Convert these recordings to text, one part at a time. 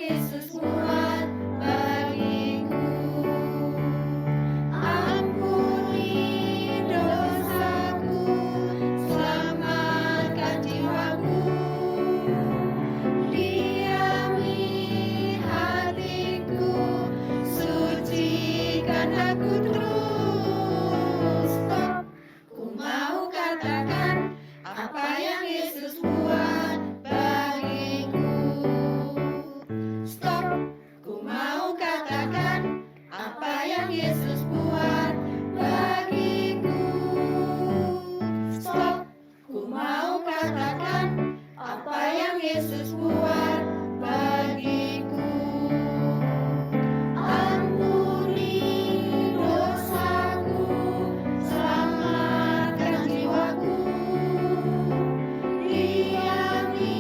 Yesus buat bagiku. Ampuni dosaku, selamatkan jiwaku, diami hatiku, sucikan aku terus. Stop, ku mau katakan apa yang Yesus buat bagiku. Stop, ku mau katakan apa yang Yesus buat bagiku. Stop, ku mau katakan apa yang Yesus buat bagiku. Ampuni dosaku, selamatkan jiwaku, diami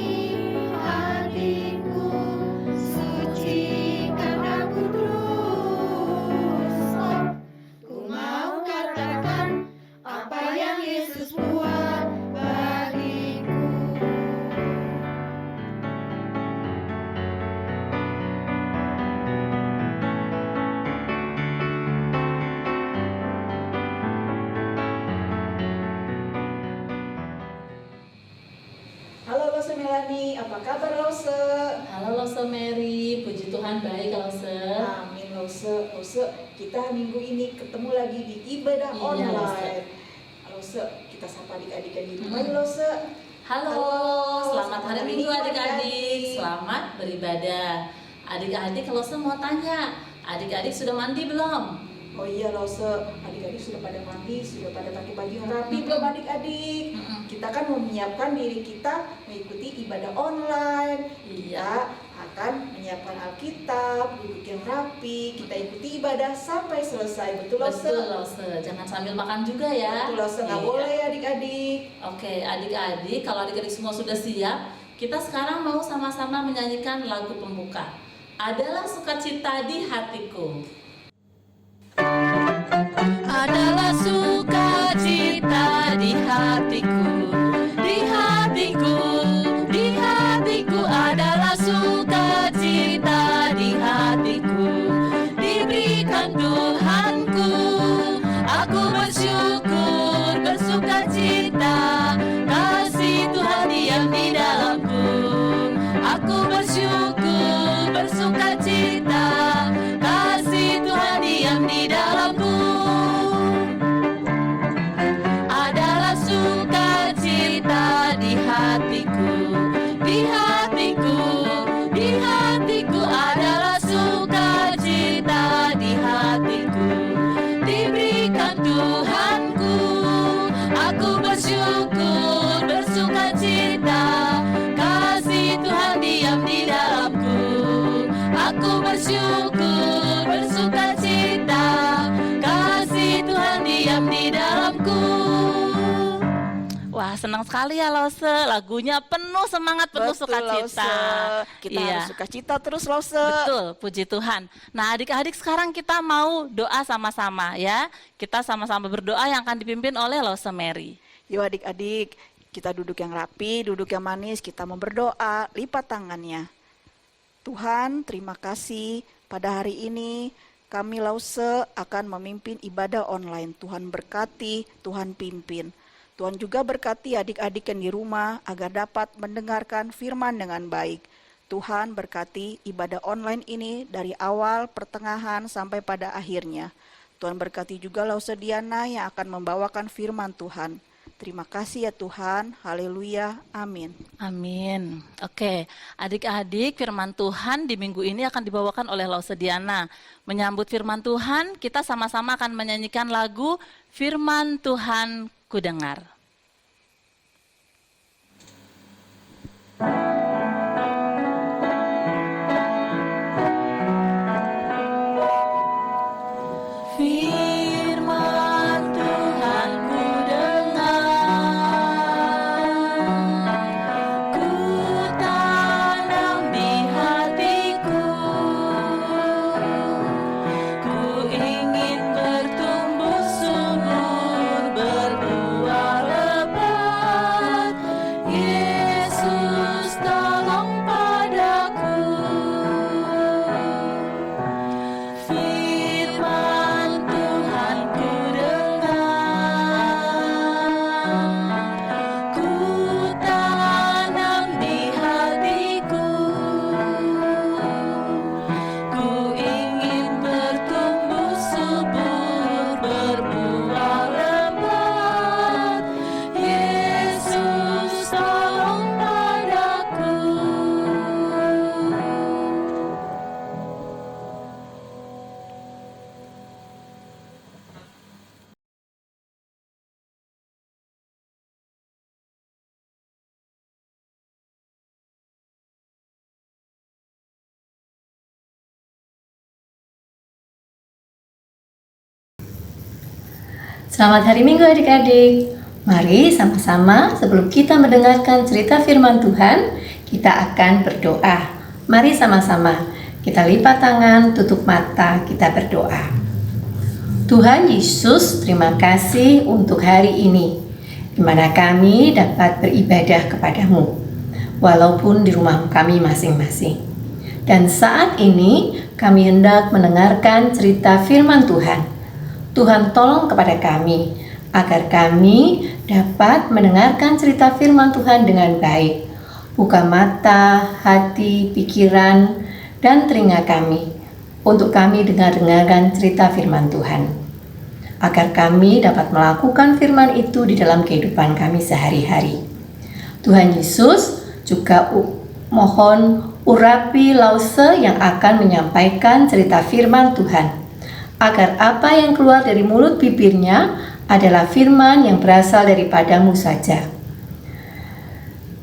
hatiku, sucikan aku terus. Stop, ku mau katakan apa yang Yesus buat bagiku. Halo Lose Melani, apa kabar Lose? Halo Lose Mary, puji Tuhan baik Lose. Amin Lose. Lose, kita minggu ini ketemu lagi di ibadah Iya, online. Lose, kita sapa adik-adik yang di rumah yuk, Lose. Halo, selamat hari Minggu adik-adik. Selamat beribadah. Adik-adik Lose mau tanya, adik-adik sudah mandi belum? Oh iya Lose, adik-adik sudah pada mandi, sudah pada pakai baju yang rapi belum adik-adik? Kita kan mau menyiapkan diri kita mengikuti ibadah online. Kita akan menyiapkan Alkitab, duduk yang rapi, kita ikuti ibadah sampai selesai. Betul Lose? Betul Lose, jangan sambil makan juga ya. Betul Lose, nggak Iya. boleh ya adik-adik. Oke, adik-adik, kalau adik-adik semua sudah siap, kita sekarang mau sama-sama menyanyikan lagu pembuka. Adalah sukacita di hatiku. Adalah sukacita di hatiku, di hatiku, di hatiku. Adalah sukacita di hatiku, diberikan Tuhanku. Aku bersyukur, bersukacita, kasih Tuhan diam di dalamku. Aku bersyukur, bersukacita, kasih Tuhan diam di dalamku. Adalah sukacita di hatiku, di hatiku, di hatiku. Adalah sukacita di hatiku, diberikan Tuhanku. Aku bersyukur, bersukacita, kasih Tuhan diam di dalamku. Aku bersyukur, bersukacita, kasih Tuhan diam di dalamku. Wah, senang sekali ya Lose, lagunya penuh semangat, penuh Betul, sukacita. Lose. Kita Iya. harus sukacita terus Lose. Betul, puji Tuhan. Nah, adik-adik sekarang kita mau doa sama-sama ya. Kita sama-sama berdoa yang akan dipimpin oleh Lose Mary. Yuk adik-adik, kita duduk yang rapi, duduk yang manis, kita mau berdoa, lipat tangannya. Tuhan, terima kasih pada hari ini kami Lause akan memimpin ibadah online. Tuhan berkati, Tuhan pimpin. Tuhan juga berkati adik-adik yang di rumah agar dapat mendengarkan firman dengan baik. Tuhan berkati ibadah online ini dari awal, pertengahan, sampai pada akhirnya. Tuhan berkati juga Lause Diana yang akan membawakan firman Tuhan. Terima kasih ya Tuhan, haleluya, amin. Amin. Oke, adik-adik, firman Tuhan di minggu ini akan dibawakan oleh Lause Diana. Menyambut firman Tuhan, kita sama-sama akan menyanyikan lagu Firman Tuhan Kudengar. Firman Tuhan ku dengar, ku tanam di hatiku, ku ingin bertumbuh subur, berbuah Selamat hari Minggu adik-adik. Mari sama-sama sebelum kita mendengarkan cerita firman Tuhan, kita akan berdoa. Mari sama-sama kita lipat tangan, tutup mata, kita berdoa. Tuhan Yesus, terima kasih untuk hari ini, di mana kami dapat beribadah kepadamu, walaupun di rumah kami masing-masing. Dan saat ini kami hendak mendengarkan cerita firman Tuhan. Tuhan tolong kepada kami, agar kami dapat mendengarkan cerita firman Tuhan dengan baik. Buka mata, hati, pikiran, dan telinga kami, untuk kami dengar-dengarkan cerita firman Tuhan. Agar kami dapat melakukan firman itu di dalam kehidupan kami sehari-hari. Tuhan Yesus juga mohon urapi Lause yang akan menyampaikan cerita firman Tuhan, agar apa yang keluar dari mulut bibirnya adalah firman yang berasal daripadamu saja.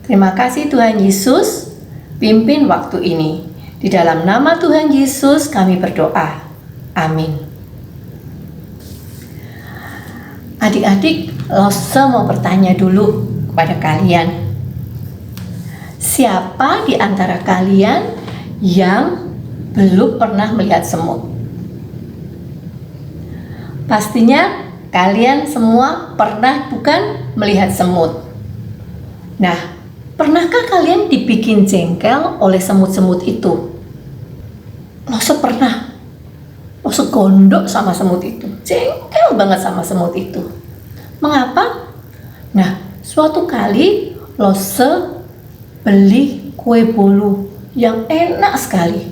Terima kasih Tuhan Yesus, pimpin waktu ini. Di dalam nama Tuhan Yesus kami berdoa. Amin. Adik-adik, Lause mau bertanya dulu kepada kalian. Siapa di antara kalian yang belum pernah melihat semut? Pastinya kalian semua pernah bukan melihat semut. Nah, pernahkah kalian dibikin jengkel oleh semut-semut itu? Lause pernah. Lause gondok sama semut itu. Jengkel banget sama semut itu. Mengapa? Nah, suatu kali Lause beli kue bolu yang enak sekali.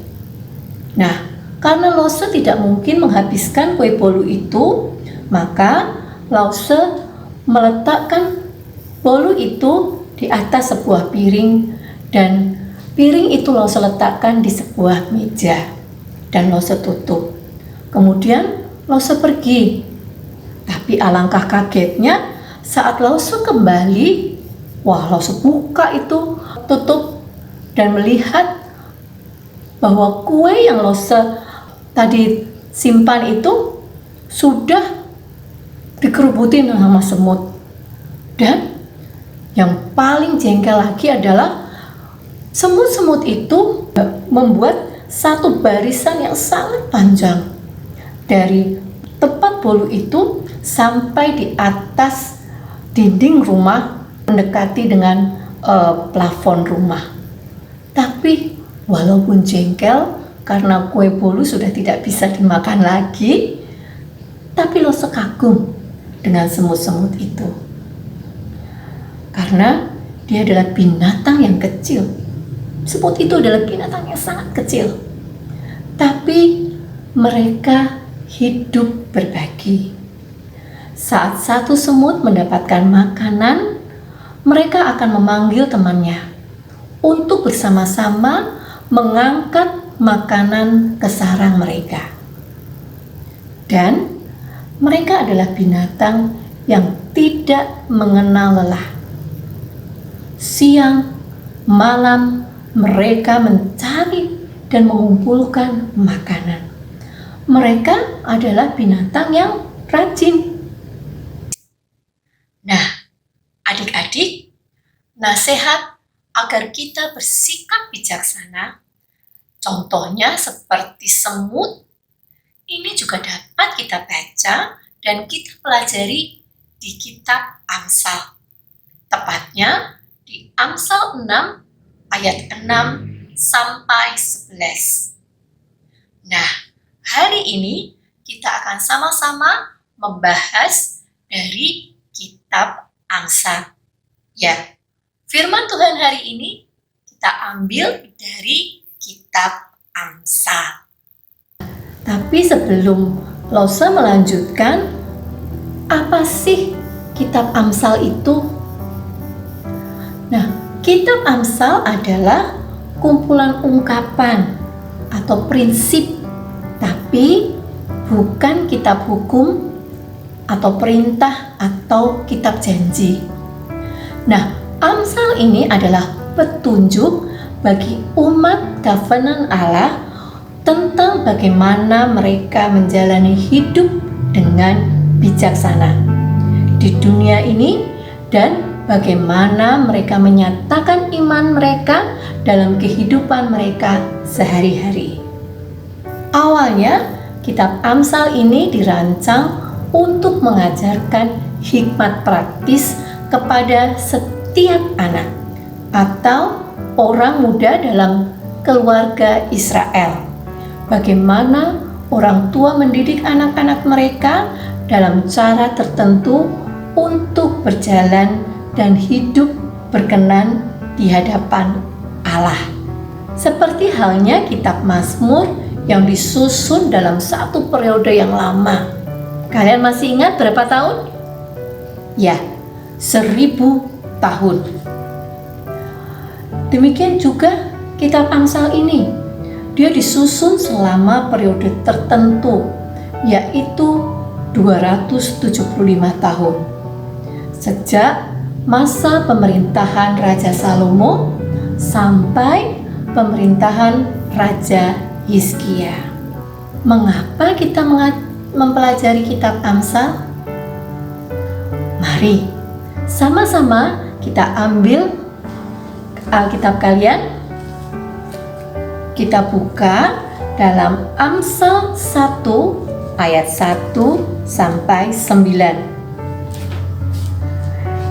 Nah, karena Lause tidak mungkin menghabiskan kue bolu itu, maka Lause meletakkan bolu itu di atas sebuah piring, dan piring itu Lause letakkan di sebuah meja, dan Lause tutup. Kemudian Lause pergi. Tapi alangkah kagetnya saat Lause kembali, Lause buka itu, tutup, dan melihat bahwa kue yang Lause tadi simpan itu sudah dikerubutin sama semut. Dan yang paling jengkel lagi adalah semut-semut itu membuat satu barisan yang sangat panjang dari tempat bolu itu sampai di atas dinding rumah, mendekati dengan plafon rumah. Tapi walaupun jengkel karena kue bolu sudah tidak bisa dimakan lagi, tapi Lause kagum dengan semut-semut itu. Karena dia adalah binatang yang kecil. Semut itu adalah binatang yang sangat kecil. Tapi mereka hidup berbagi. Saat satu semut mendapatkan makanan, mereka akan memanggil temannya untuk bersama-sama mengangkat makanan ke sarang mereka. Dan mereka adalah binatang yang tidak mengenal lelah. Siang, malam, mereka mencari dan mengumpulkan makanan. Mereka adalah binatang yang rajin. Nah, adik-adik, nasihat agar kita bersikap bijaksana, contohnya seperti semut, ini juga dapat kita baca dan kita pelajari di kitab Amsal. Tepatnya di Amsal 6 ayat 6 sampai 11. Nah, hari ini kita akan sama-sama membahas dari kitab Amsal. Ya, firman Tuhan hari ini kita ambil dari kitab Amsal. Tapi sebelum Lause melanjutkan, apa sih kitab Amsal itu? Nah, kitab Amsal adalah kumpulan ungkapan atau prinsip, tapi bukan kitab hukum atau perintah atau kitab janji. Nah, Amsal ini adalah petunjuk bagi umat covenant Allah tentang bagaimana mereka menjalani hidup dengan bijaksana. di dunia ini dan bagaimana mereka menyatakan iman mereka dalam kehidupan mereka sehari-hari. Awalnya, kitab Amsal ini dirancang untuk mengajarkan hikmat praktis kepada setiap anak atau orang muda dalam keluarga Israel. Bagaimana orang tua mendidik anak-anak mereka dalam cara tertentu untuk berjalan dan hidup berkenan di hadapan Allah. Seperti halnya kitab Mazmur yang disusun dalam satu periode yang lama. Kalian masih ingat berapa tahun? Ya, 1000 tahun. Demikian juga kitab Amsal ini. Dia disusun selama periode tertentu, yaitu 275 tahun. Sejak masa pemerintahan Raja Salomo sampai pemerintahan Raja Hizkia. Mengapa kita mempelajari kitab Amsal? Mari sama-sama kita ambil Alkitab kalian. Kita buka dalam Amsal 1 ayat 1 sampai 9.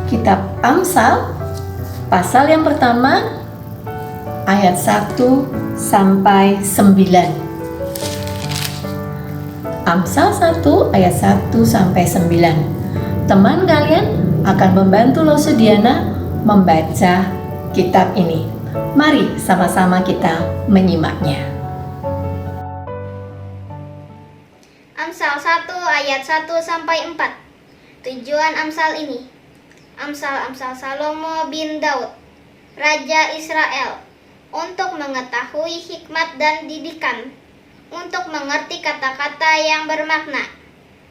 Kitab Amsal pasal yang pertama ayat 1 sampai 9. Amsal 1 ayat 1 sampai 9. Teman kalian akan membantu Lause Diana membaca kitab ini. Mari sama-sama kita menyimaknya. Amsal 1 ayat 1 sampai 4. Tujuan Amsal ini. Amsal Salomo bin Daud, Raja Israel, untuk mengetahui hikmat dan didikan, untuk mengerti kata-kata yang bermakna,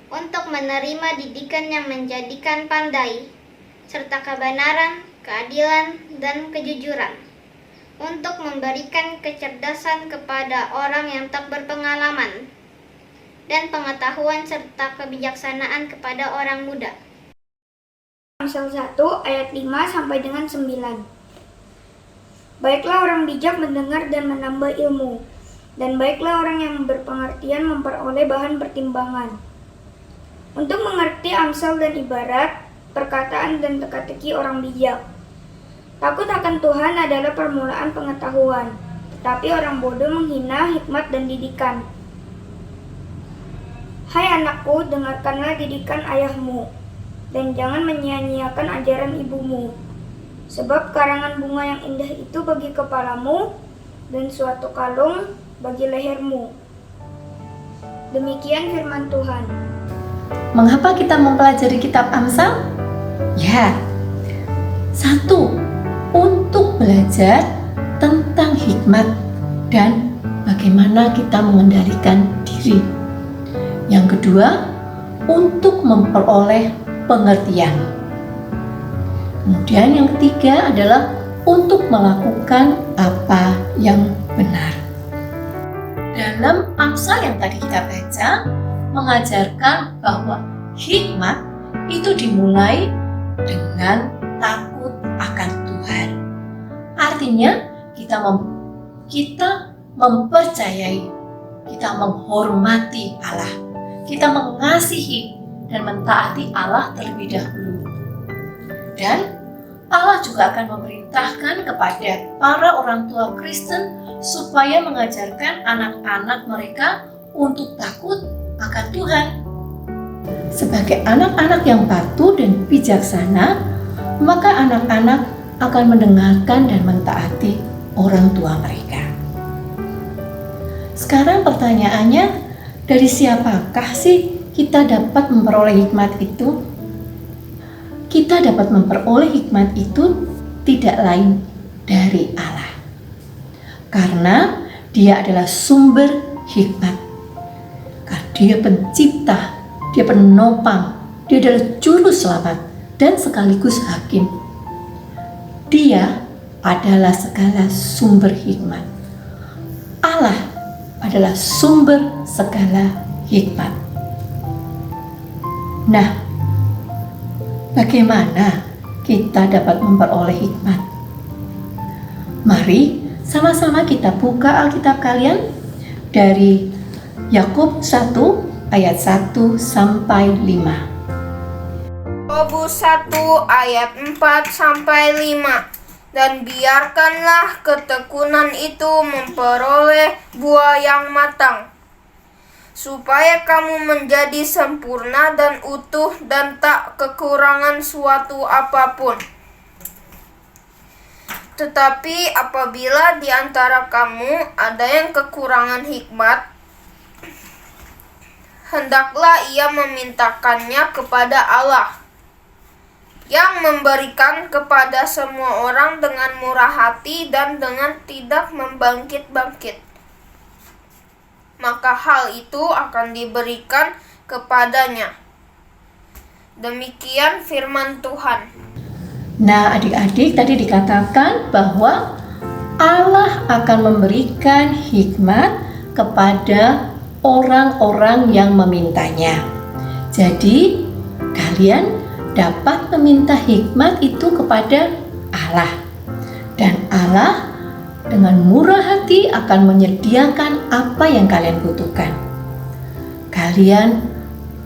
untuk menerima didikan yang menjadikan pandai, serta kebenaran, keadilan, dan kejujuran, untuk memberikan kecerdasan kepada orang yang tak berpengalaman, dan pengetahuan serta kebijaksanaan kepada orang muda. Amsal 1 ayat 5 sampai dengan 9. Baiklah orang bijak mendengar dan menambah ilmu, dan baiklah orang yang berpengertian memperoleh bahan pertimbangan. Untuk mengerti amsal dan ibarat, perkataan dan teka-teki orang bijak. Takut akan Tuhan adalah permulaan pengetahuan, tetapi orang bodoh menghina hikmat dan didikan. Hai anakku, dengarkanlah didikan ayahmu, dan jangan menyia-nyiakan ajaran ibumu. Sebab karangan bunga yang indah itu bagi kepalamu, dan suatu kalung bagi lehermu. Demikian firman Tuhan. Mengapa kita mempelajari kitab Amsal? Ya, satu, untuk belajar tentang hikmat dan bagaimana kita mengendalikan diri. Yang kedua, untuk memperoleh pengertian. Kemudian yang ketiga adalah untuk melakukan apa yang benar. Dalam Amsal yang tadi kita baca, mengajarkan bahwa hikmat itu dimulai dengan takut akan Tuhan. Artinya kita mempercayai, kita menghormati Allah, kita mengasihi dan mentaati Allah terlebih dahulu. Dan Allah juga akan memerintahkan kepada para orang tua Kristen supaya mengajarkan anak-anak mereka untuk takut akan Tuhan. Sebagai anak-anak yang patuh dan bijaksana, maka anak-anak akan mendengarkan dan mentaati orang tua mereka. Sekarang pertanyaannya, dari siapakah sih kita dapat memperoleh hikmat itu? Kita dapat memperoleh hikmat itu tidak lain dari Allah. Karena Dia adalah sumber hikmat. Karena Dia pencipta, Dia penopang, Dia adalah juru selamat dan sekaligus hakim. Dia adalah segala sumber hikmat. Allah adalah sumber segala hikmat. Nah, bagaimana kita dapat memperoleh hikmat? Mari sama-sama kita buka Alkitab kalian dari Yakub 1 ayat 1 sampai 5. Yakobus 1 ayat 4 sampai 5. Dan biarkanlah ketekunan itu memperoleh buah yang matang, supaya kamu menjadi sempurna dan utuh dan tak kekurangan suatu apapun. Tetapi apabila di antara kamu ada yang kekurangan hikmat, hendaklah ia memintakannya kepada Allah, yang memberikan kepada semua orang dengan murah hati dan dengan tidak membangkit-bangkit. Maka hal itu akan diberikan kepadanya. Demikian firman Tuhan. Nah, adik-adik, tadi dikatakan bahwa Allah akan memberikan hikmat kepada orang-orang yang memintanya. Jadi, kalian dapat meminta hikmat itu kepada Allah. Dan Allah dengan murah hati akan menyediakan apa yang kalian butuhkan. Kalian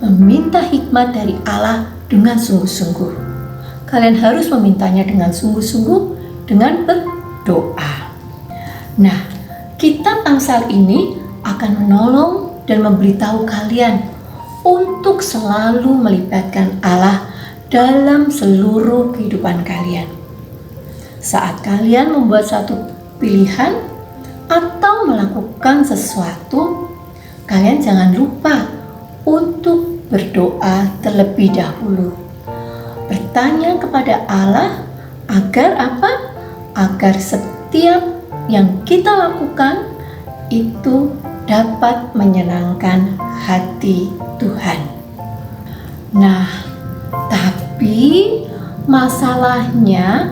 meminta hikmat dari Allah dengan sungguh-sungguh. Kalian harus memintanya dengan sungguh-sungguh, dengan berdoa. Nah, kitab Amsal ini akan menolong dan memberitahu kalian untuk selalu melibatkan Allah dalam seluruh kehidupan kalian. Saat kalian membuat satu pilihan atau melakukan sesuatu, kalian jangan lupa untuk berdoa terlebih dahulu. Bertanya kepada Allah agar apa? Agar setiap yang kita lakukan itu dapat menyenangkan hati Tuhan. Nah, tapi masalahnya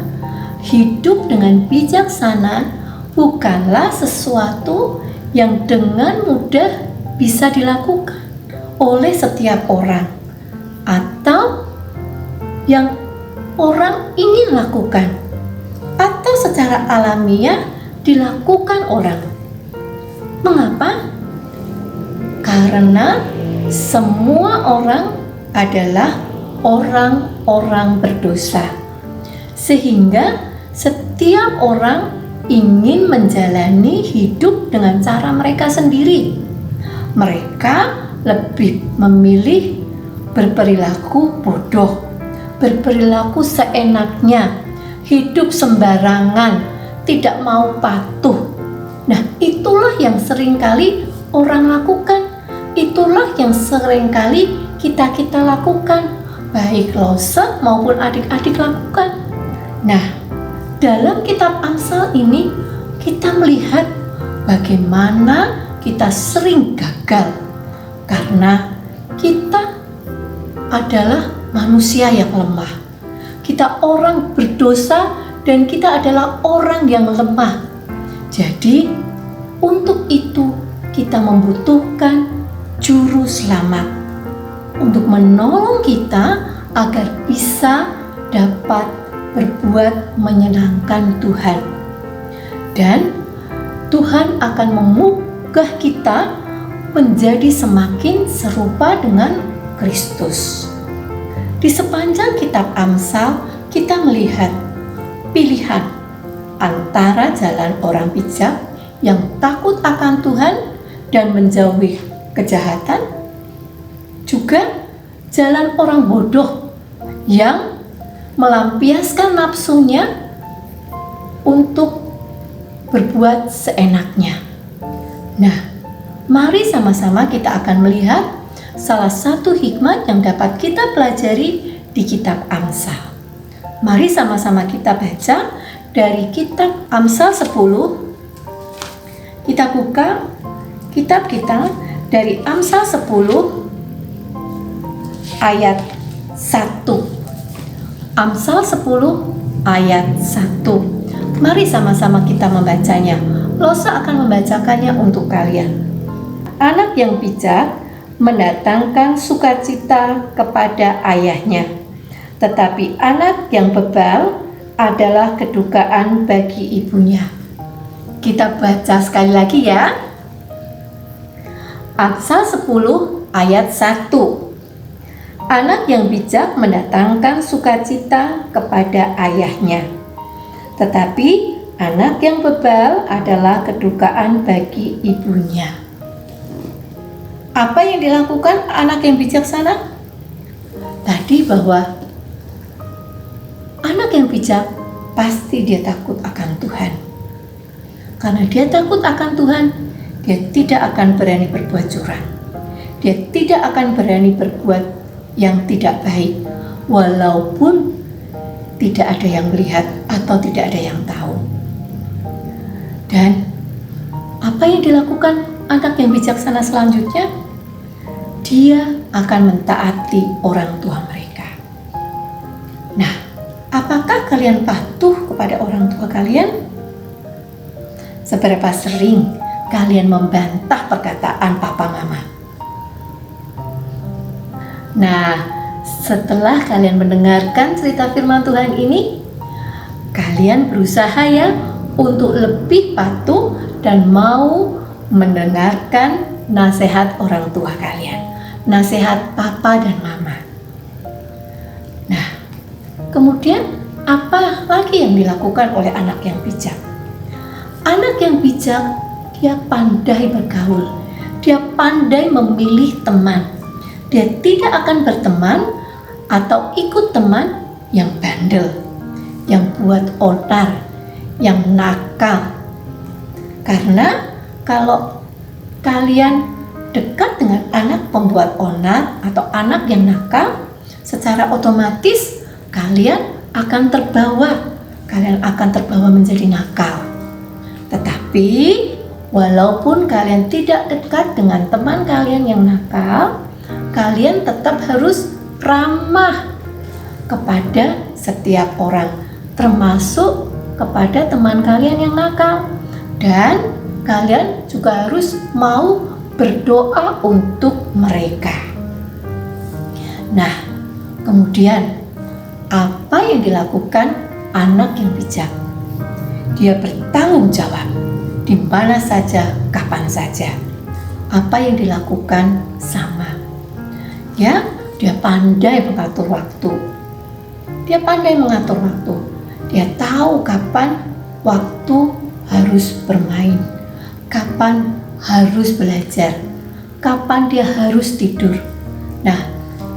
hidup dengan bijaksana bukanlah sesuatu yang dengan mudah bisa dilakukan oleh setiap orang atau yang orang ingin lakukan atau secara alamiah dilakukan orang. Mengapa? Karena semua orang adalah orang-orang berdosa, sehingga setiap orang ingin menjalani hidup dengan cara mereka sendiri. Mereka lebih memilih berperilaku bodoh, berperilaku seenaknya, hidup sembarangan, tidak mau patuh. Nah, itulah yang seringkali orang lakukan, itulah yang seringkali kita lakukan, baik Lose maupun adik-adik lakukan. Nah, dalam kitab Amsal ini kita melihat bagaimana kita sering gagal karena kita adalah manusia yang lemah. Kita orang berdosa dan kita adalah orang yang lemah. Jadi, untuk itu kita membutuhkan juru selamat untuk menolong kita agar bisa dapat berbuat menyenangkan Tuhan. Dan Tuhan akan memugah kita menjadi semakin serupa dengan Kristus. Di sepanjang kitab Amsal kita melihat pilihan antara jalan orang bijak yang takut akan Tuhan dan menjauhi kejahatan, juga jalan orang bodoh yang melampiaskan nafsunya untuk berbuat seenaknya. Nah, mari sama-sama kita akan melihat salah satu hikmat yang dapat kita pelajari di kitab Amsal. Mari sama-sama kita baca dari kitab Amsal 10. Kita buka kitab kita dari Amsal 10 ayat 1. Amsal 10 ayat 1. Mari sama-sama kita membacanya. Lose akan membacakannya untuk kalian. Anak yang bijak mendatangkan sukacita kepada ayahnya, tetapi anak yang bebal adalah kedukaan bagi ibunya. Kita baca sekali lagi ya. Amsal 10 ayat 1. Anak yang bijak mendatangkan sukacita kepada ayahnya, tetapi anak yang bebal adalah kedukaan bagi ibunya. Apa yang dilakukan anak yang bijaksana? Tadi bahwa anak yang bijak pasti dia takut akan Tuhan. Karena dia takut akan Tuhan, dia tidak akan berani berbuat curang. Dia tidak akan berani berbuat yang tidak baik, walaupun tidak ada yang melihat atau tidak ada yang tahu. Dan apa yang dilakukan anak yang bijaksana selanjutnya? Dia akan mentaati orang tua mereka. Nah, apakah kalian patuh kepada orang tua kalian? Seberapa sering kalian membantah perkataan papa mama? Nah, setelah kalian mendengarkan cerita firman Tuhan ini, kalian berusaha ya untuk lebih patuh dan mau mendengarkan nasihat orang tua kalian, nasihat papa dan mama. Nah, kemudian apa lagi yang dilakukan oleh anak yang bijak? Anak yang bijak, dia pandai bergaul, dia pandai memilih teman. Dia tidak akan berteman atau ikut teman yang bandel, yang buat onar, yang nakal. Karena kalau kalian dekat dengan anak pembuat onar atau anak yang nakal, secara otomatis kalian akan terbawa menjadi nakal. Tetapi walaupun kalian tidak dekat dengan teman kalian yang nakal, kalian tetap harus ramah kepada setiap orang, termasuk kepada teman kalian yang nakal. Dan kalian juga harus mau berdoa untuk mereka. Nah, kemudian apa yang dilakukan anak yang bijak? Dia bertanggung jawab di mana saja, kapan saja. Apa yang dilakukan sama. Ya, dia pandai mengatur waktu. Dia pandai mengatur waktu. Dia tahu kapan waktu harus bermain, kapan harus belajar, kapan dia harus tidur. Nah,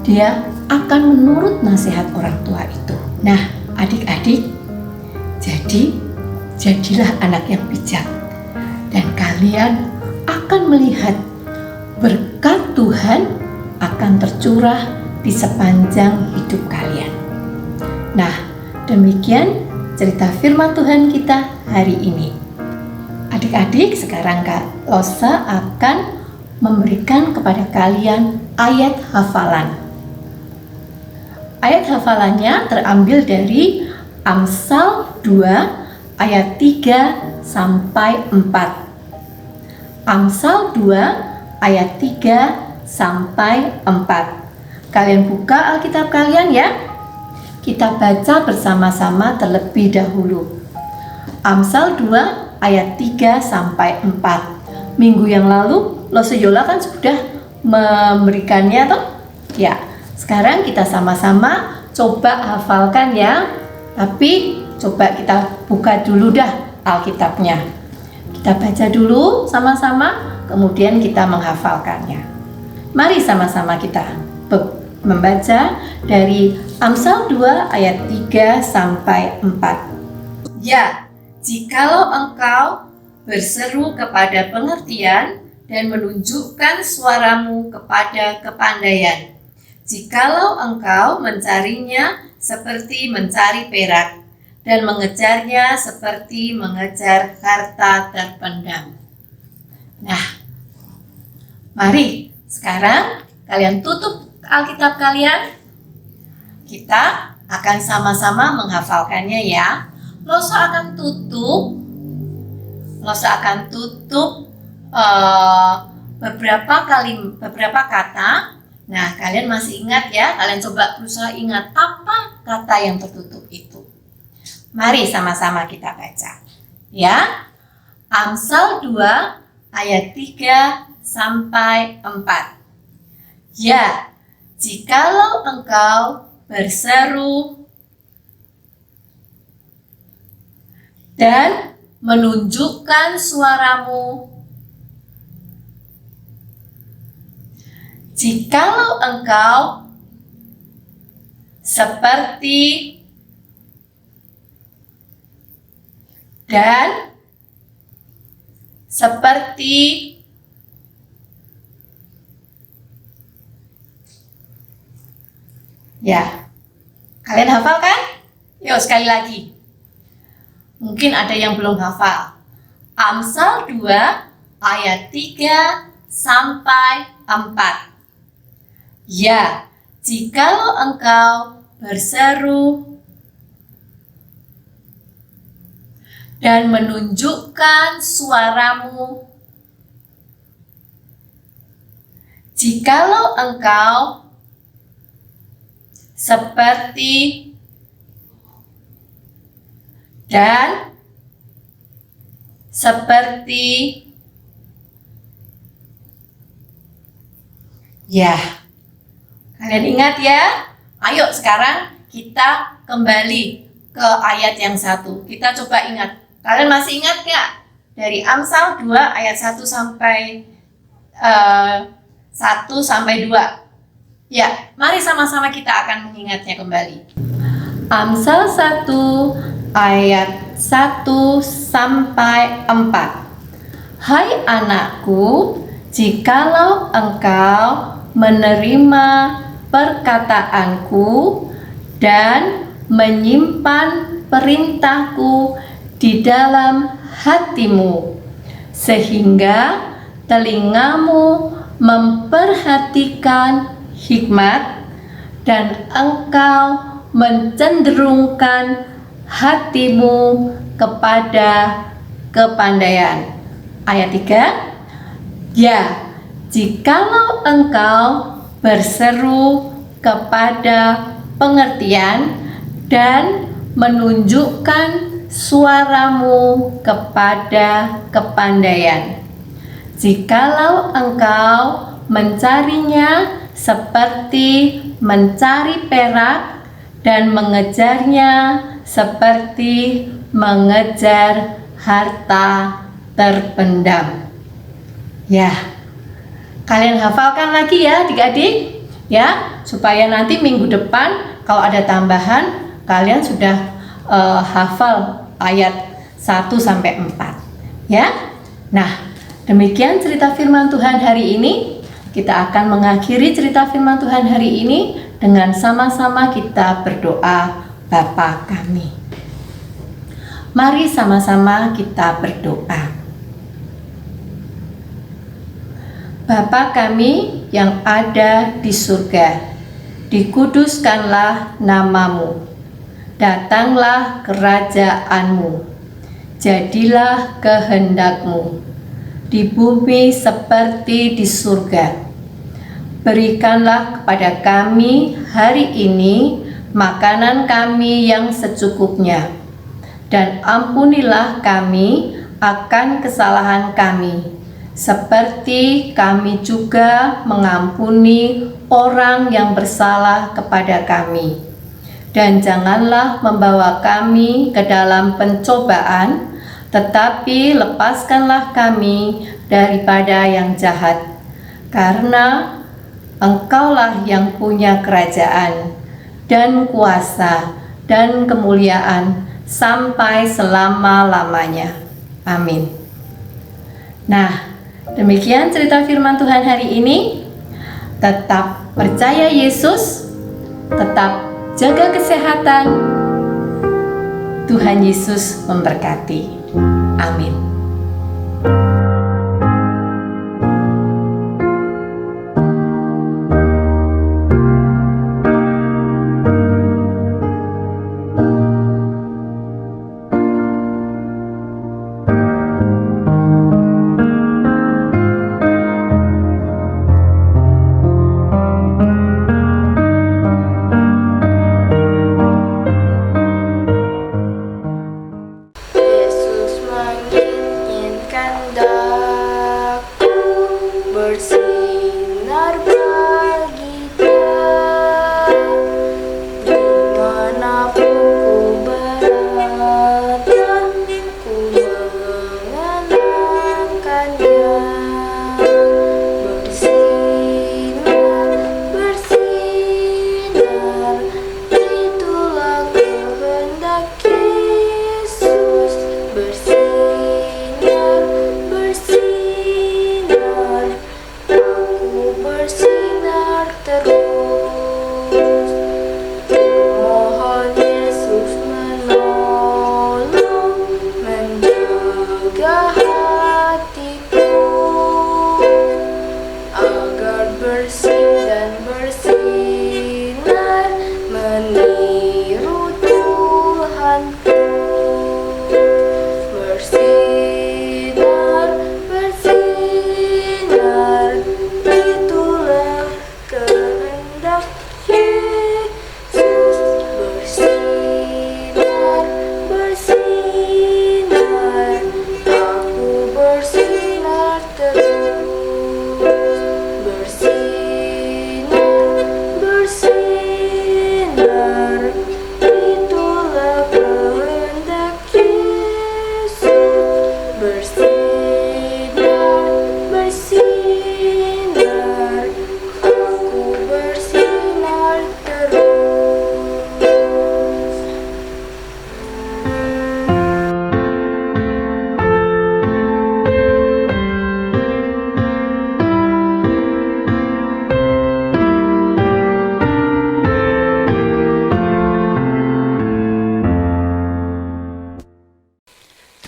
dia akan menurut nasihat orang tua itu. Nah, adik-adik, jadilah anak yang bijak. Dan kalian akan melihat berkat Tuhan akan tercurah di sepanjang hidup kalian. Nah, demikian cerita firman Tuhan kita hari ini. Adik-adik, sekarang Kak Losa akan memberikan kepada kalian ayat hafalan. Ayat hafalannya terambil dari Amsal 2 ayat 3 sampai 4. Amsal 2 ayat 3 sampai 4. Kalian buka Alkitab kalian ya. Kita baca bersama-sama terlebih dahulu. Amsal 2 ayat 3 sampai 4. Minggu yang lalu Losa Yola kan sudah memberikannya toh? Ya. Sekarang kita sama-sama coba hafalkan ya. Tapi coba kita buka dulu dah Alkitabnya. Kita baca dulu sama-sama, kemudian kita menghafalkannya. Mari sama-sama kita membaca dari Amsal 2 ayat 3 sampai 4. Ya, jikalau engkau berseru kepada pengertian dan menunjukkan suaramu kepada kepandaian, jikalau engkau mencarinya seperti mencari perak dan mengejarnya seperti mengejar harta terpendam. Nah, mari sekarang kalian tutup Alkitab kalian. Kita akan sama-sama menghafalkannya ya. Losa akan tutup beberapa kata. Nah, kalian masih ingat ya? Kalian coba berusaha ingat apa kata yang tertutup itu. Mari sama-sama kita baca. Ya. Amsal 2 ayat 3 sampai 4. Ya, jikalau engkau berseru dan menunjukkan suaramu, jikalau engkau seperti dan seperti ya, kalian hafal kan? Yuk sekali lagi. Mungkin ada yang belum hafal. Amsal 2 ayat 3 sampai 4. Ya, jikalau engkau berseru dan menunjukkan suaramu, jikalau engkau seperti dan seperti ya. Kalian ingat ya? Ayo sekarang kita kembali ke ayat yang 1. Kita coba ingat. Kalian masih ingat gak? Dari Amsal 2 ayat 1 sampai 2. Ya, mari sama-sama kita akan mengingatnya kembali. Amsal 1 ayat 1 sampai 4. Hai anakku, jikalau engkau menerima perkataanku dan menyimpan perintahku di dalam hatimu, sehingga telingamu memperhatikan hikmat dan engkau mencenderungkan hatimu kepada kepandaian. Ayat 3. Ya, jikalau engkau berseru kepada pengertian dan menunjukkan suaramu kepada kepandaian, jikalau engkau mencarinya seperti mencari perak dan mengejarnya seperti mengejar harta terpendam. Ya, kalian hafalkan lagi ya adik-adik, ya, supaya nanti minggu depan kalau ada tambahan kalian sudah hafal ayat 1 sampai 4, ya. Nah, demikian cerita firman Tuhan hari ini. Kita akan mengakhiri cerita firman Tuhan hari ini dengan sama-sama kita berdoa Bapa kami. Mari sama-sama kita berdoa. Bapa kami yang ada di surga, dikuduskanlah namamu. Datanglah kerajaanmu. Jadilah kehendakmu di bumi seperti di surga. Berikanlah kepada kami hari ini makanan kami yang secukupnya, dan ampunilah kami akan kesalahan kami, seperti kami juga mengampuni orang yang bersalah kepada kami. Dan janganlah membawa kami ke dalam pencobaan, tetapi lepaskanlah kami daripada yang jahat. Karena Engkaulah yang punya kerajaan dan kuasa dan kemuliaan sampai selama-lamanya. Amin. Nah, demikian cerita firman Tuhan hari ini. Tetap percaya Yesus, tetap jaga kesehatan. Tuhan Yesus memberkati. Amin. bersinar bagi dia. Dimanapun ku berada, ku mengenangkannya. Bersinar, bersinar, itulah kehendak Yesus. Bersinar, bersinar, aku bersinar terus. Mohon Yesus menolong, menjaga hatiku, agar bersih dan bersinar, meniru Tuhanku. Bersinar, bersinar, itulah kehendak Yesus. Bersinar, bersinar, aku bersinar terus. Bersinar, bersinar, itulah kehendak Yesus. Bersinar, bersinar, aku bersinar terus.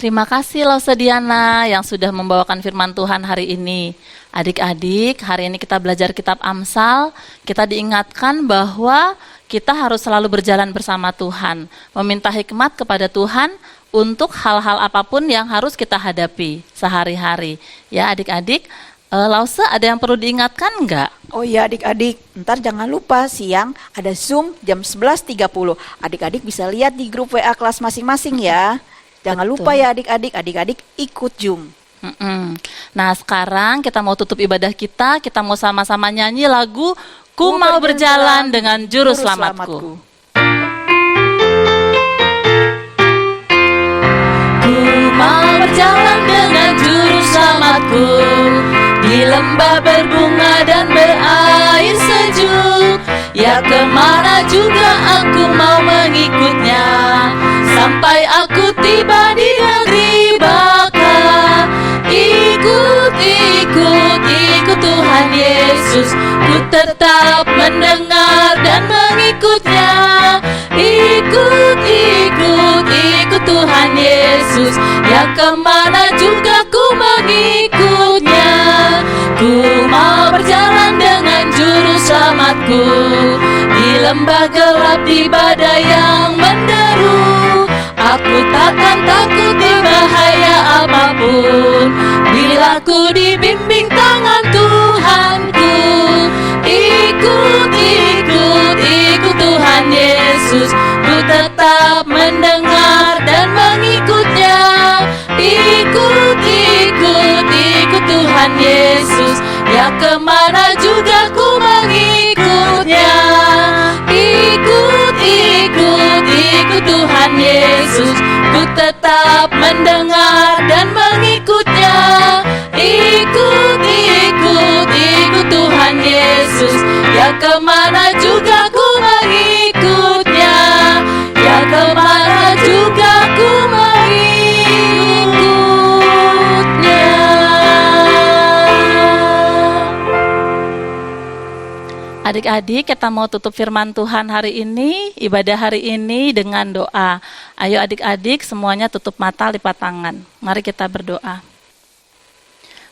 Terima kasih Lause Diana yang sudah membawakan firman Tuhan hari ini. Adik-adik, hari ini kita belajar kitab Amsal. Kita diingatkan bahwa kita harus selalu berjalan bersama Tuhan, meminta hikmat kepada Tuhan untuk hal-hal apapun yang harus kita hadapi sehari-hari. Ya adik-adik, Lause ada yang perlu diingatkan enggak? Oh iya adik-adik, ntar jangan lupa siang ada Zoom jam 11.30. Adik-adik bisa lihat di grup WA kelas masing-masing ya. Jangan lupa ya adik-adik ikut Zoom. Nah sekarang kita mau tutup ibadah kita mau sama-sama nyanyi lagu Ku Mau Berjalan Dengan Juru Selamatku. Ku mau berjalan dengan Juru Selamatku, di lembah berbunga dan berair sejuk. Ya kemana juga aku mau mengikutnya, sampai aku tiba di negeri baka. Ikut, ikut, ikut Tuhan Yesus, ku tetap mendengar dan mengikutnya. Ikut, ikut, ikut Tuhan Yesus, ya kemana juga ku mengikutnya. Ku mau berjalan dengan Juru Selamatku, di lembah gelap di badai yang menderu. Aku takkan takut di bahaya apapun, bila ku dibimbing tangan Tuhanku. Ikut, ikut, ikut Tuhan Yesus, ku tetap mendengar dan mengikutnya. Ikut, ikut, ikut Tuhan Yesus, ya kemana juga ku mengikutnya. Ikut, ikut, ikut Tuhan Yesus, ku tetap mendengar dan mengikutnya. Ikut, ikut, ikut Tuhan Yesus, ya kemana juga ku mengikutnya. Ya kemana juga ku mengikutnya. Adik-adik, kita mau tutup firman Tuhan hari ini, ibadah hari ini dengan doa. Ayo adik-adik semuanya tutup mata, lipat tangan. Mari kita berdoa.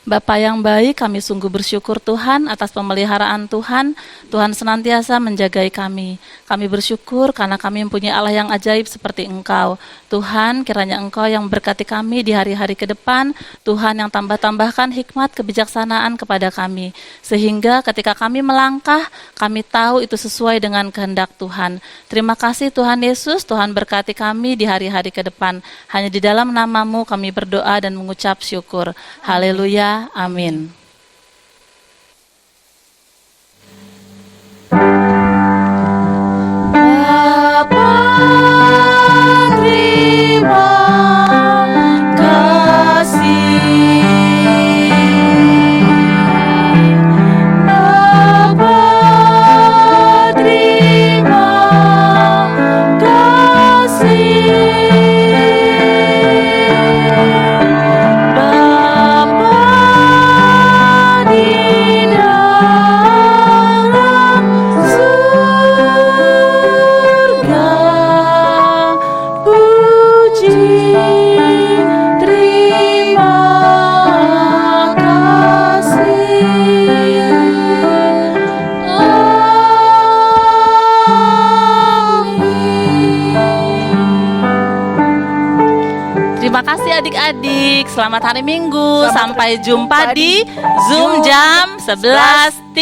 Bapa yang baik, kami sungguh bersyukur Tuhan atas pemeliharaan Tuhan. Tuhan senantiasa menjagai kami. Kami bersyukur karena kami mempunyai Allah yang ajaib seperti Engkau. Tuhan, kiranya Engkau yang memberkati kami di hari-hari ke depan. Tuhan yang tambah-tambahkan hikmat kebijaksanaan kepada kami. Sehingga ketika kami melangkah, kami tahu itu sesuai dengan kehendak Tuhan. Terima kasih Tuhan Yesus, Tuhan berkati kami di hari-hari ke depan. Hanya di dalam nama-Mu kami berdoa dan mengucap syukur. Haleluya. Amin. selamat hari Minggu. Selamat Sampai jumpa jumpa di Zoom jam 11.30.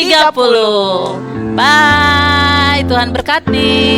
Bye, Tuhan berkati.